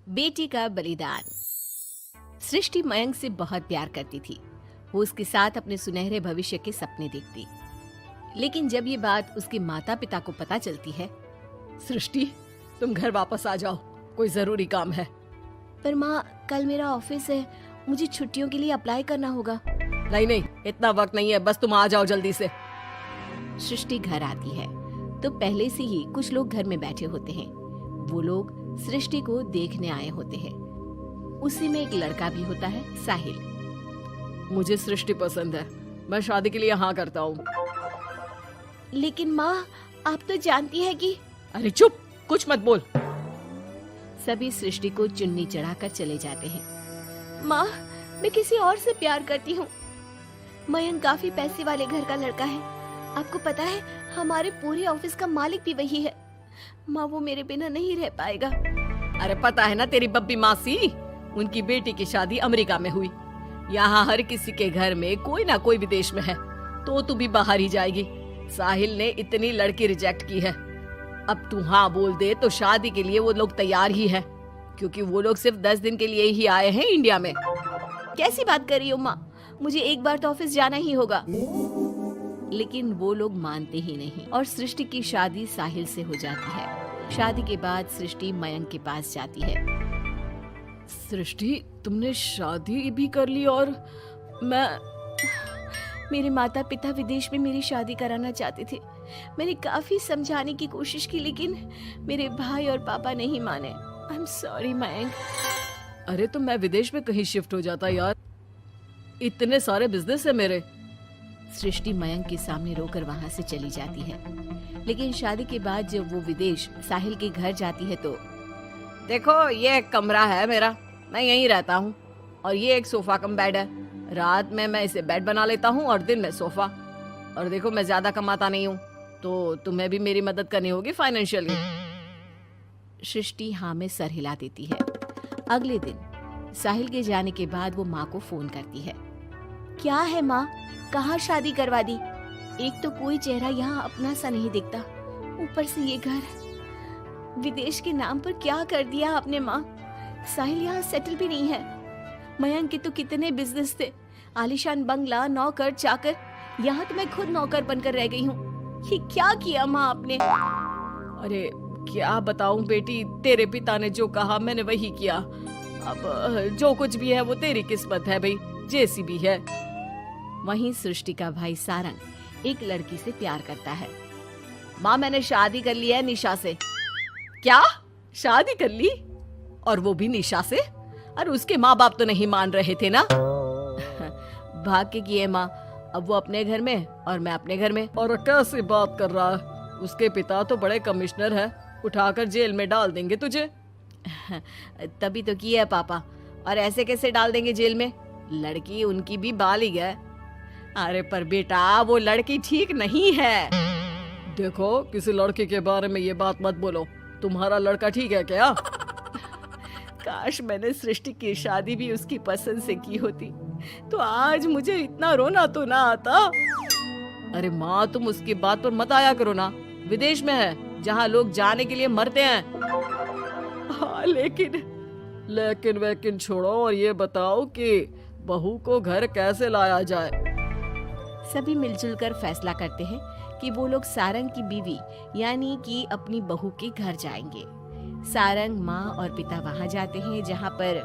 बेटी का बलिदान। सृष्टि मयंक से बहुत प्यार करती थी। वो उसके साथ अपने सुनहरे भविष्य के सपने देखती। लेकिन जब ये बात उसके माता पिता को पता चलती है, सृष्टि, तुम घर वापस आ जाओ, कोई जरूरी काम है। पर माँ, कल मेरा ऑफिस है, मुझे छुट्टियों के लिए अप्लाई करना होगा। नहीं नहीं, इतना वक्त नहीं है, बस तुम आ जाओ जल्दी से। सृष्टि घर आती है तो पहले से ही कुछ लोग घर में बैठे होते हैं। वो लोग सृष्टि को देखने आए होते हैं। उसी में एक लड़का भी होता है, साहिल। मुझे सृष्टि पसंद है, मैं शादी के लिए हाँ करता हूँ। लेकिन माँ, आप तो जानती है कि। अरे चुप, कुछ मत बोल। सभी सृष्टि को चुन्नी चढ़ाकर चले जाते हैं। माँ, मैं किसी और से प्यार करती हूँ। मयंक काफी पैसे वाले घर का लड़का है। आपको पता है, हमारे पूरे ऑफिस का मालिक भी वही है। माँ, वो मेरे बिना नहीं रह पाएगा। अरे पता है ना तेरी बब्बी मासी, उनकी बेटी की शादी अमेरिका में हुई। यहाँ हर किसी के घर में कोई ना कोई विदेश में है, तो तू भी बाहर ही जाएगी। साहिल ने इतनी लड़की रिजेक्ट की है। अब तू हाँ बोल दे तो शादी के लिए वो लोग तैयार ही है, क्योंकि वो लोग सिर्फ 10 दिन के लिए ही आए हैं इंडिया में। कैसी बात कर रही हो माँ, मुझे एक बार तो ऑफिस जाना ही होगा। लेकिन वो लोग मानते ही नहीं और सृष्टि की शादी साहिल से हो जाती है। शादी के बाद सृष्टि मयंक के पास जाती है। सृष्टि, तुमने शादी भी कर ली और मेरे माता पिता विदेश में मेरी शादी कराना चाहते थे। मैंने काफी समझाने की कोशिश की, लेकिन मेरे भाई और पापा नहीं माने। I am sorry Mayank. अरे तो मैं विदेश में कहीं शिफ्ट हो जाता यार, इतने सारे बिजनेस है मेरे। सृष्टि मयंक के सामने रोकर वहाँ से चली जाती है। लेकिन शादी के बाद जब वो विदेश साहिल के घर जाती है तो देखो, ये एक कमरा है मेरा, मैं यहीं रहता हूँ, और ये एक सोफा कम बेड है। रात में मैं इसे बेड बना लेता हूँ और दिन में सोफा। और देखो, मैं ज्यादा कमाता नहीं हूँ, तो तुम्हें भी मेरी मदद करनी होगी फाइनेंशियली। सृष्टि हाँ में सर हिला देती है। अगले दिन साहिल के जाने के बाद वो माँ को फोन करती है। क्या है माँ, कहाँ शादी करवा दी? एक तो कोई चेहरा यहाँ अपना सा नहीं दिखता, ऊपर से ये घर। विदेश के नाम पर क्या कर दिया आपने माँ? साहिल यहाँ सेटल भी नहीं है। मयंक के तो कितने बिजनेस थे, आलीशान बंगला, नौकर चाकर। यहाँ तो मैं खुद नौकर बनकर रह गई हूँ। ये क्या किया माँ आपने? अरे क्या बताऊं बेटी, तेरे पिता ने जो कहा मैंने वही किया। अब जो कुछ भी है वो तेरी किस्मत है भाई, जैसी भी है। वहीं सृष्टि का भाई सारंग एक लड़की से प्यार करता है। माँ, मैंने शादी कर ली है निशा से। क्या? शादी कर ली? और वो भी निशा से? और उसके माँ बाप तो नहीं मान रहे थे ना? भाग्य की है माँ, अब वो अपने घर में और मैं अपने घर में। और कैसी बात कर रहा है? उसके पिता तो बड़े कमिश्नर है, उठाकर जेल में डाल देंगे तुझे। तभी तो किया है पापा। और ऐसे कैसे डाल देंगे जेल में? लड़की उनकी भी बालिग है। अरे पर बेटा, वो लड़की ठीक नहीं है। देखो, किसी लड़के के बारे में ये बात मत बोलो। तुम्हारा लड़का ठीक है क्या? काश मैंने सृष्टि की शादी भी उसकी पसंद से की होती, तो आज मुझे इतना रोना तो ना आता। अरे माँ, तुम उसकी बात पर मत आया करो ना। विदेश में है, जहाँ लोग जाने के लिए मरते हैं। हाँ, लेकिन वैकिन छोड़ो और ये बताओ कि बहू को घर कैसे लाया जाए। सभी मिलजुल कर फैसला करते हैं कि वो लोग सारंग की बीवी यानी कि अपनी बहू के घर जाएंगे। सारंग, माँ और पिता वहाँ जाते हैं, जहाँ पर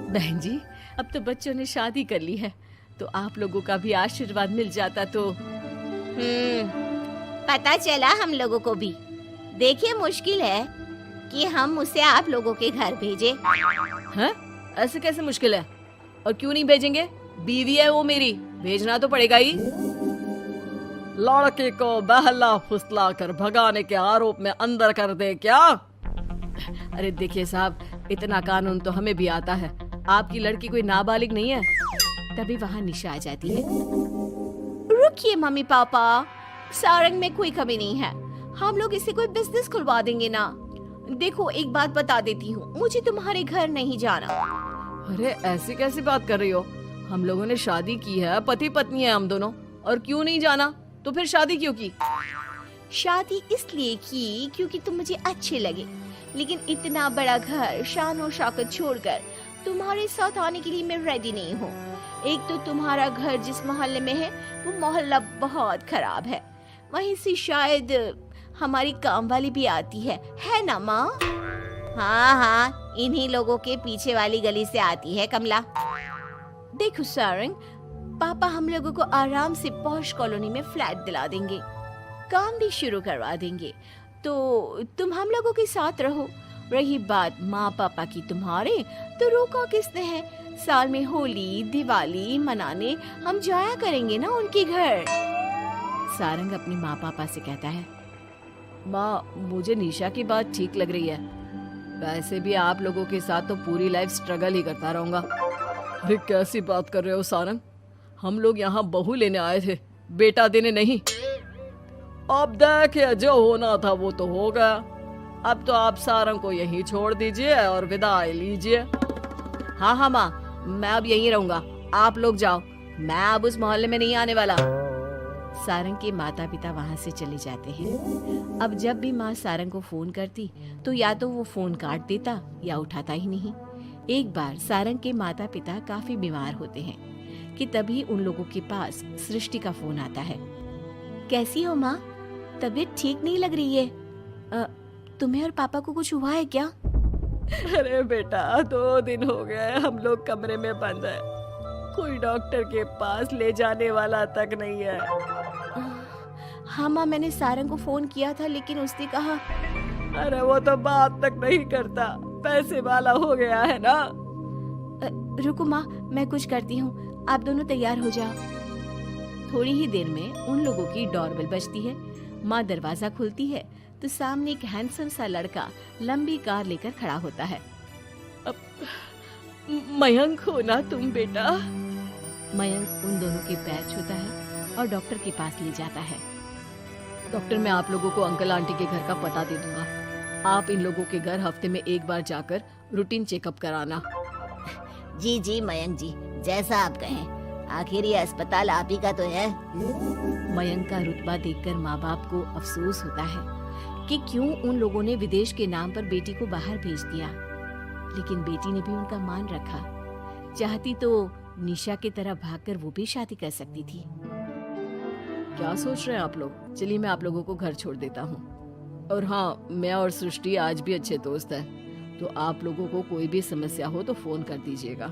बहन जी, अब तो बच्चों ने शादी कर ली है, तो आप लोगों का भी आशीर्वाद मिल जाता तो। पता चला हम लोगों को भी। देखिए, मुश्किल है कि हम उसे आप लोगों के घर भेजें। हैं? ऐसे कैसे मुश्किल है? और क्यों नहीं भेजेंगे? बीवी है वो मेरी, भेजना तो पड़ेगा ही। लड़के को बहला फुसला कर भगाने के आरोप में अंदर कर दे क्या? अरे देखिए साहब, इतना कानून तो हमें भी आता है। आपकी लड़की कोई नाबालिग नहीं है। तभी वहाँ निशा आ जाती है। रुकिए मम्मी पापा, सारंग में कोई कमी नहीं है। हम लोग इसे कोई बिजनेस खुलवा देंगे ना। देखो, एक बात बता देती हूँ, मुझे तुम्हारे घर नहीं जाना। अरे ऐसी कैसी बात कर रही हो? हम लोगों ने शादी की है, पति पत्नी है हम दोनों, और क्यों नहीं जाना? तो फिर शादी क्यों की? शादी इसलिए की क्योंकि तुम मुझे अच्छे लगे, लेकिन इतना बड़ा घर शान और शौकत छोड़कर तुम्हारे साथ आने के लिए मैं रेडी नहीं हूँ। एक तो तुम्हारा घर जिस मोहल्ले में है वो मोहल्ला बहुत खराब है, वहीं से शायद हमारी काम वाली भी आती है ना माँ? हाँ हाँ, इन्हीं लोगों के पीछे वाली गली से आती है कमला। देखो सारंग, पापा हम लोगों को आराम से पॉश कॉलोनी में फ्लैट दिला देंगे, काम भी शुरू करवा देंगे, तो तुम हम लोगों के साथ रहो। रही बात माँ पापा की तुम्हारे, तो रोका किसने है? साल में होली दिवाली मनाने हम जाया करेंगे ना उनके घर। सारंग अपने माँ पापा से कहता है, माँ मुझे निशा की बात ठीक लग रही है, वैसे भी आप लोगों के साथ तो पूरी लाइफ स्ट्रगल ही करता रहूंगा। अरे कैसी बात कर रहे हो सारंग, हम लोग यहाँ बहू लेने आए थे, बेटा देने नहीं। अब देखिए जो होना था वो तो हो गया, अब तो आप सारंग को यहीं छोड़ दीजिए और विदाई लीजिए। हाँ हाँ माँ, मैं अब यहीं रहूंगा, आप लोग जाओ, मैं अब उस मोहल्ले में नहीं आने वाला। सारंग के माता पिता वहां से चले जाते हैं। अब जब भी माँ सारंग को फोन करती तो या तो वो फोन काट देता या उठाता ही नहीं। एक बार सारंग के माता पिता काफी बीमार होते हैं कि तभी उन लोगों के पास सृष्टि का फोन आता है। कैसी हो माँ? तबीयत ठीक नहीं लग रही है, तुम्हें और पापा को कुछ हुआ है क्या? अरे बेटा 2 दिन हो गए हम लोग कमरे में बंद है, कोई डॉक्टर के पास ले जाने वाला तक नहीं है। हाँ माँ, मैंने सारंग को फोन किया था लेकिन उसने कहा। अरे वो तो बात तक नहीं करता, पैसे वाला हो गया है ना। रुको माँ, मैं कुछ करती हूँ, आप दोनों तैयार हो जाओ। थोड़ी ही देर में उन लोगों की डोरबेल बजती है। माँ दरवाजा खोलती है तो सामने एक हैंडसम सा लड़का लंबी कार लेकर खड़ा होता है। मयंक हो ना तुम बेटा? मयंक उन दोनों के पैर छूता है और डॉक्टर के पास ले जाता है। डॉक्टर, मैं आप लोगों को अंकल आंटी के घर का पता दे दूंगा, आप इन लोगों के घर हफ्ते में एक बार जाकर रूटीन चेकअप कराना। जी जी मयंक जी, जैसा आप कहें, आखिर ये अस्पताल आप ही का तो है। मयंक का रुतबा देखकर माँ बाप को अफसोस होता है कि क्यों उन लोगों ने विदेश के नाम पर बेटी को बाहर भेज दिया, लेकिन बेटी ने भी उनका मान रखा। चाहती तो निशा की तरह भागकर वो भी शादी कर सकती थी। क्या सोच रहे हैं आप लोग? चलिए मैं आप लोगों को घर छोड़ देता हूँ। और हाँ, मैं और सृष्टि आज भी अच्छे दोस्त हैं, तो आप लोगों को कोई भी समस्या हो तो फोन कर दीजिएगा।